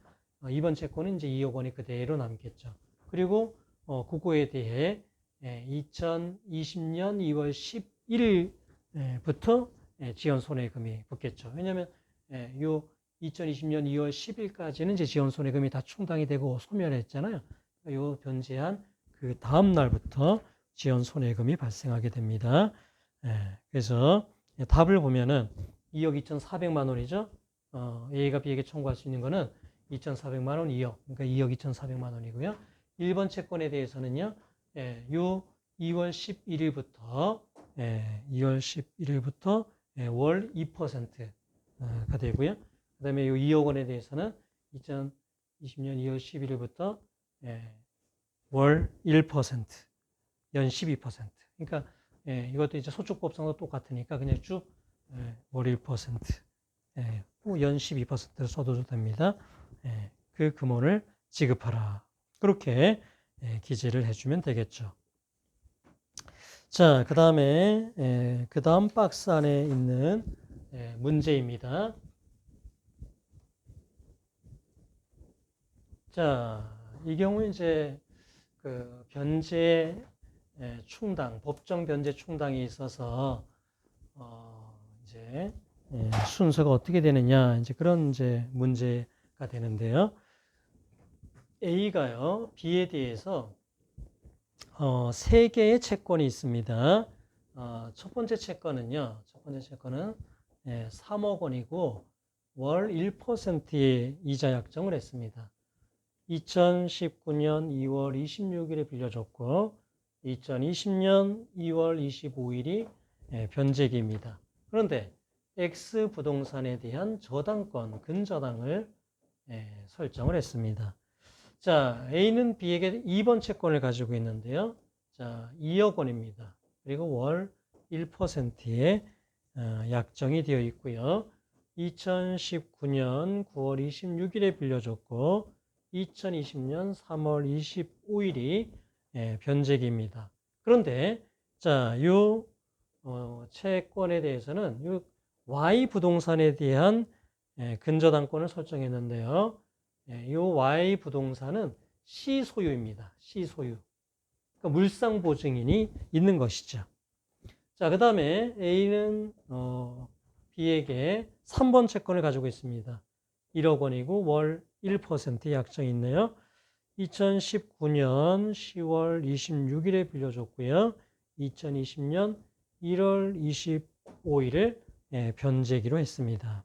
2번 채권은 이제 2억 원이 그대로 남겠죠. 그리고 그거에 대해 2020년 2월 11일부터 지연 손해금이 붙겠죠. 왜냐하면 요 2020년 2월 10일까지는 이제 지연 손해금이 다 충당이 되고 소멸했잖아요. 요 변제한 그 다음 날부터 지연 손해금이 발생하게 됩니다. 그래서 답을 보면은 2억 2,400만 원이죠. A가 B에게 청구할 수 있는 거는 2,400만 원, 2억. 그러니까 2억 2,400만 원이고요. 1번 채권에 대해서는요. 요 2월 11일부터 월 2%가 되고요. 그 다음에 요 2억 원에 대해서는 2020년 2월 11일부터 월 1%, 연 12%. 그러니까 이것도 이제 소축법상도 똑같으니까 그냥 쭉 월 1%, 연 12%를 써도 됩니다. 그 금원을 지급하라. 그렇게 기재를 해주면 되겠죠. 자, 그 다음에 그 다음 박스 안에 있는 문제입니다. 자, 이 경우 이제 그 변제 충당, 법정 변제 충당이 있어서 이제 순서가 어떻게 되느냐 이제 그런 이제 문제가 되는데요. A가요 B에 대해서 3개의 채권이 있습니다. 첫 번째 채권은 3억 원이고 월 1%의 이자 약정을 했습니다. 2019년 2월 26일에 빌려줬고 2020년 2월 25일이 변제기입니다. 그런데 X 부동산에 대한 저당권, 근저당을 설정을 했습니다. 자, A는 B에게 2번 채권을 가지고 있는데요. 자, 2억 원입니다. 그리고 월 1%의 약정이 되어 있고요. 2019년 9월 26일에 빌려줬고 2020년 3월 25일이 변제기입니다. 그런데 자, 이 채권에 대해서는 이 Y 부동산에 대한 근저당권을 설정했는데요. 이 Y 부동산은 시소유입니다. 시소유. 그러니까 물상보증인이 있는 것이죠. 자, 그 다음에 A는 B에게 3번 채권을 가지고 있습니다. 1억 원이고 월 1% 약정이 있네요. 2019년 10월 26일에 빌려줬고요. 2020년 1월 25일에 변제기로 했습니다.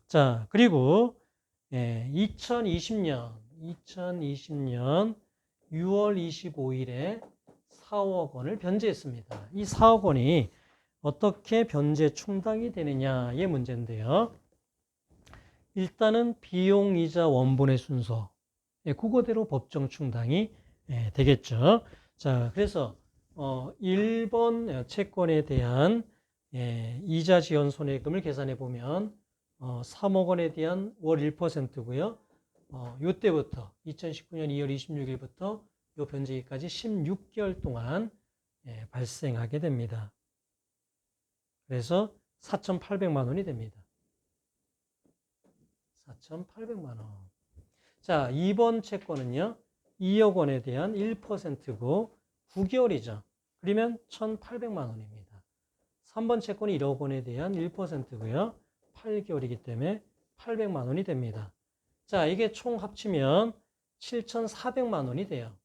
자, 그리고 2020년 6월 25일에 4억 원을 변제했습니다. 이 4억 원이 어떻게 변제 충당이 되느냐의 문제인데요. 일단은 비용이자 원본의 순서, 그거대로 법정 충당이 되겠죠. 자, 그래서 1번 채권에 대한 이자 지연 손해금을 계산해 보면 3억 원에 대한 월 1%고요. 요때부터 2019년 2월 26일부터 요 변제기까지 16개월 동안 발생하게 됩니다. 그래서 4,800만 원이 됩니다. 4,800만 원. 자, 2번 채권은요. 2억 원에 대한 1%고 9개월이죠. 그러면 1,800만 원입니다. 3번 채권이 1억 원에 대한 1%고요. 8개월이기 때문에 800만 원이 됩니다. 자, 이게 총 합치면 7,400만 원이 돼요.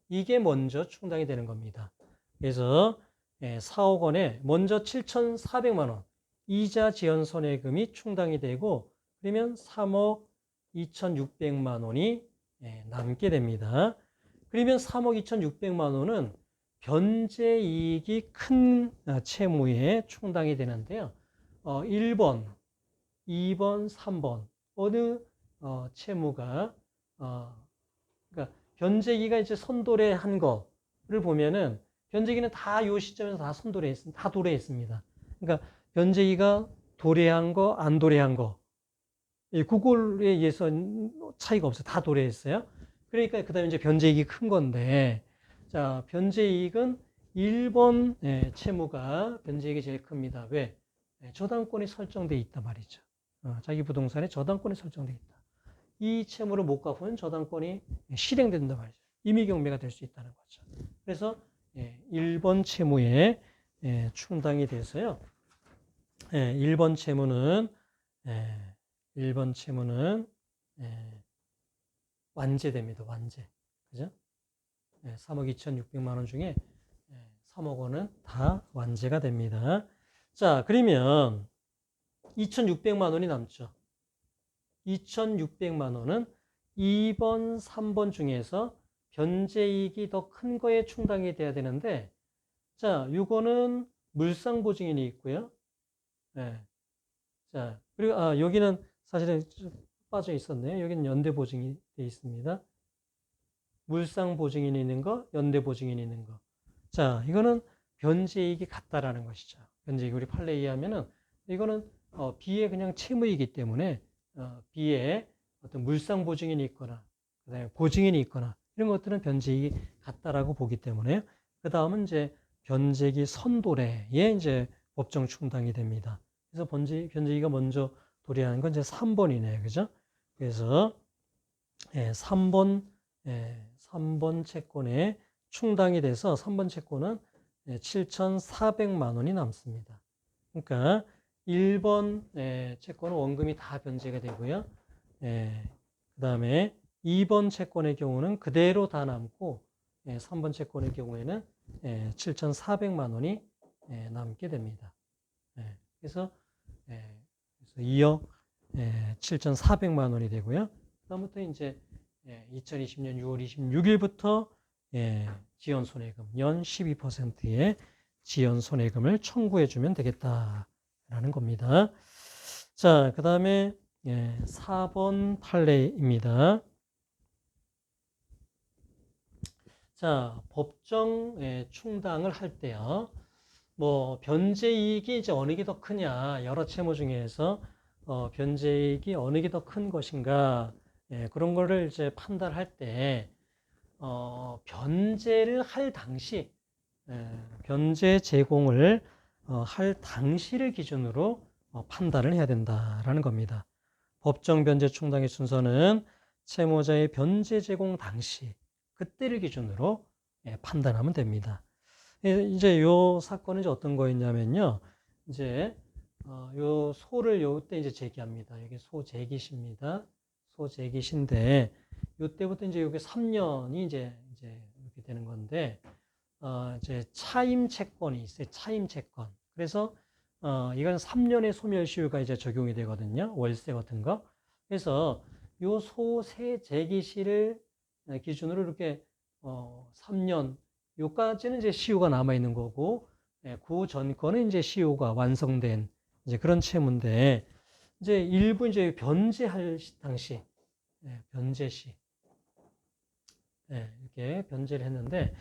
이게 먼저 충당이 되는 겁니다. 그래서 4억 원에 먼저 7,400만 원 이자 지연 손해금이 충당이 되고 그러면 3억 2,600만 원이 남게 됩니다. 그러면 3억 2,600만 원은 변제 이익이 큰 채무에 충당이 되는데요. 1번, 2번, 3번 어느 채무가 그러니까 변제기가 이제 선도래한 거를 보면은 변제기는 다 이 시점에서 다 선도래했습니다. 다 도래했습니다. 그러니까 변제기가 도래한 거, 안 도래한 거 그걸에 의해서 차이가 없어요. 다 도래했어요. 그러니까 그다음에 이제 변제이익이 큰 건데, 자 변제이익은 1번 채무가 변제이익이 제일 큽니다. 왜? 저당권이 설정돼 있단 말이죠. 자기 부동산에 저당권이 설정돼 있다. 이 채무를 못 갚으면 저당권이 실행된단 말이죠. 임의경매가 될 수 있다는 거죠. 그래서 1번 채무에 충당이 돼서요. 1번 채무는 완제됩니다. 완제. 그죠? 3억 2,600만 원 중에 3억 원은 다 완제가 됩니다. 자, 그러면 2,600만 원이 남죠. 2,600만 원은 2번, 3번 중에서 변제이익이 더 큰 거에 충당이 돼야 되는데, 자, 이거는 물상보증인이 있고요. 자, 그리고 여기는 사실은 빠져 있었네요. 여기는 연대보증이 되어 있습니다. 물상보증인이 있는 거, 연대보증인이 있는 거. 자, 이거는 변제이익이 같다라는 것이죠. 변제이익 우리 판례에 의하면은 이거는 B의 그냥 채무이기 때문에 B에 어떤 물상보증인이 있거나 그다음에 보증인이 있거나 이런 것들은 변제이익이 같다라고 보기 때문에 그 다음은 이제 변제기 선도래에 이제 법정 충당이 됩니다. 그래서 변제기가 먼저 도래하는 건 이제 3번이네요. 그죠? 그래서 3번 채권에 충당이 돼서 3번 채권은 7,400만 원이 남습니다. 그러니까 1번 채권은 원금이 다 변제가 되고요. 그 다음에 2번 채권의 경우는 그대로 다 남고 3번 채권의 경우에는 7,400만 원이 남게 됩니다. 그래서 2억 7,400만 원이 되고요. 그다음부터 이제 2020년 6월 26일부터 지연 손해금 연 12%의 지연 손해금을 청구해 주면 되겠다라는 겁니다. 자, 그다음에 4번 판례입니다. 자, 법정 충당을 할 때요. 뭐 변제이익이 이제 어느 게 더 크냐, 여러 채무 중에서 변제이익이 어느 게 더 큰 것인가, 그런 거를 이제 판단할 때 변제를 할 당시, 변제 제공을 할 당시를 기준으로 판단을 해야 된다라는 겁니다. 법정 변제 충당의 순서는 채무자의 변제 제공 당시, 그때를 기준으로 판단하면 됩니다. 이제 요 사건은 이제 어떤 거였냐면요. 이제 요 소를 요때 이제 제기합니다. 여기 소 제기시입니다. 소 제기시인데 요때부터 이제 요게 3년이 이제 이렇게 되는 건데 이제 차임 채권이 있어요. 차임 채권. 그래서 이건 3년의 소멸시효가 이제 적용이 되거든요. 월세 같은 거. 그래서 요 소세 제기시를 기준으로 이렇게 3년 요까지는 이제 시효가 남아 있는 거고, 그 전 거는 이제 시효가 완성된 이제 그런 채무인데, 이제 일부 이제 변제할 당시, 변제 시, 이렇게 변제를 했는데,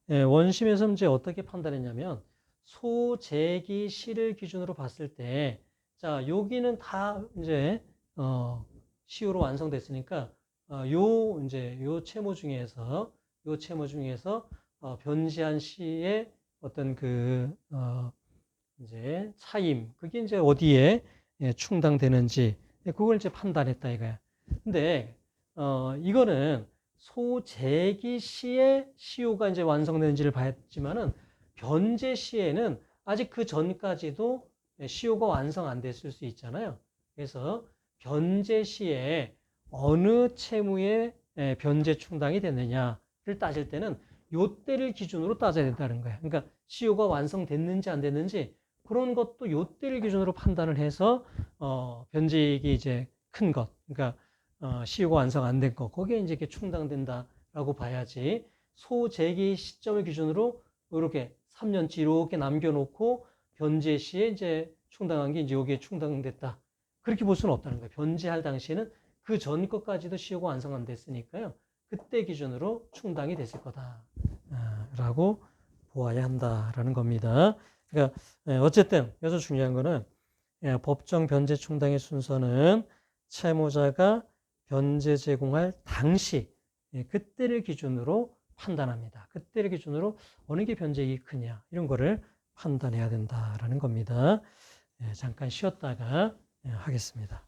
원심에서 이제 어떻게 판단했냐면, 소재기 시를 기준으로 봤을 때, 자, 여기는 다 이제, 시효로 완성됐으니까, 요 채무 중에서, 변제한 시의 어떤 이제 차임, 그게 이제 어디에 충당되는지, 그걸 이제 판단했다 이거야. 근데, 이거는 소재기 시의 시효가 이제 완성되는지를 봤지만은, 변제 시에는 아직 그 전까지도 시효가 완성 안 됐을 수 있잖아요. 그래서 변제 시에 어느 채무에 변제 충당이 됐느냐를 따질 때는 요때를 기준으로 따져야 된다는 거야. 그러니까 시효가 완성됐는지 안 됐는지 그런 것도 요때를 기준으로 판단을 해서 변제액이 이제 큰 것, 그러니까 시효가 완성 안 된 것, 거기에 이제 이렇게 충당된다라고 봐야지. 소재기 시점을 기준으로 이렇게 3년치 이렇게 남겨놓고 변제 시에 이제 충당한 게 이제 여기에 충당됐다. 그렇게 볼 수는 없다는 거예요. 변제할 당시에는 그 전 것까지도 시효가 완성 안 됐으니까요. 그때 기준으로 충당이 됐을 거다. 라고 보아야 한다라는 겁니다. 그러니까 어쨌든 여기서 중요한 거는 법정 변제 충당의 순서는 채무자가 변제 제공할 당시 그때를 기준으로 판단합니다. 그때를 기준으로 어느 게 변제이익이 크냐 이런 거를 판단해야 된다라는 겁니다. 잠깐 쉬었다가 하겠습니다.